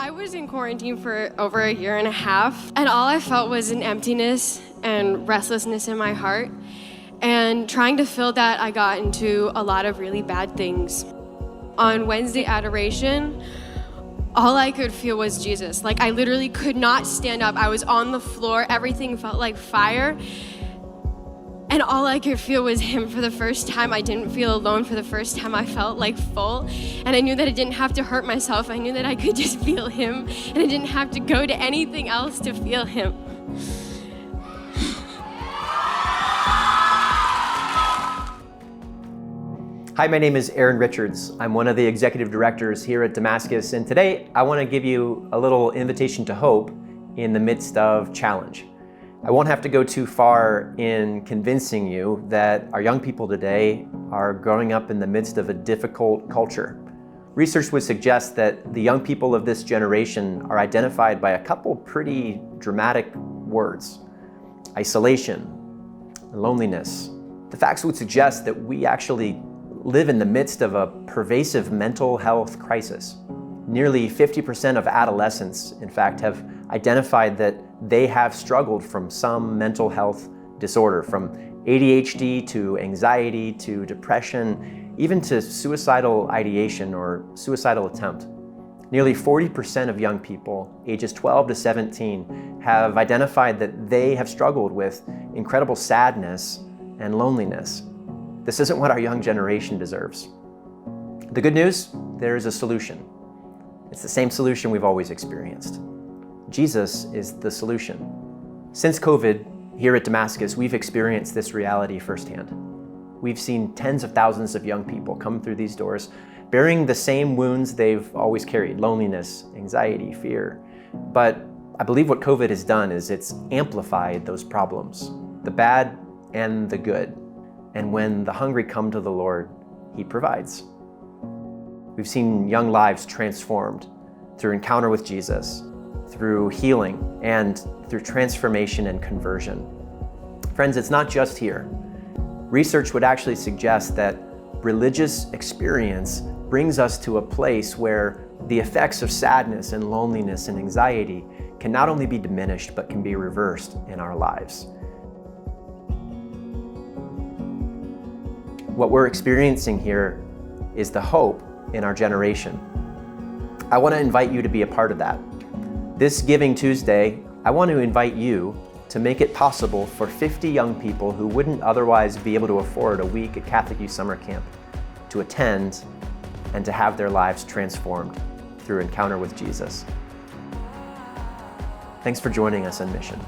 I was in quarantine for over a year and a half, and all I felt was an emptiness and restlessness in my heart. And trying to fill that, I got into a lot of really bad things. On Wednesday adoration, all I could feel was Jesus. Like, I literally could not stand up. I was on the floor. Everything felt like fire. And all I could feel was him for the first time. I didn't feel alone for the first time. I felt like full. And I knew that I didn't have to hurt myself. I knew that I could just feel him. And I didn't have to go to anything else to feel him. Hi, my name is Aaron Richards. I'm one of the executive directors here at Damascus, and today I want to give you a little invitation to hope in the midst of challenge. I won't have to go too far in convincing you that our young people today are growing up in the midst of a difficult culture. Research would suggest that the young people of this generation are identified by a couple pretty dramatic words: isolation, loneliness. The facts would suggest that we actually live in the midst of a pervasive mental health crisis. Nearly 50% of adolescents, in fact, have identified that they have struggled from some mental health disorder, from ADHD to anxiety to depression, even to suicidal ideation or suicidal attempt. Nearly 40% of young people ages 12 to 17 have identified that they have struggled with incredible sadness and loneliness. This isn't what our young generation deserves. The good news, there is a solution. It's the same solution we've always experienced. Jesus is the solution. Since COVID, here at Damascus, we've experienced this reality firsthand. We've seen tens of thousands of young people come through these doors bearing the same wounds they've always carried: loneliness, anxiety, fear. But I believe what COVID has done is it's amplified those problems, the bad and the good. And when the hungry come to the Lord, He provides. We've seen young lives transformed through encounter with Jesus, through healing, and through transformation and conversion. Friends, it's not just here. Research would actually suggest that religious experience brings us to a place where the effects of sadness and loneliness and anxiety can not only be diminished, but can be reversed in our lives. What we're experiencing here is the hope in our generation. I want to invite you to be a part of that. This Giving Tuesday, I want to invite you to make it possible for 50 young people who wouldn't otherwise be able to afford a week at Catholic Youth Summer Camp to attend and to have their lives transformed through encounter with Jesus. Thanks for joining us on mission.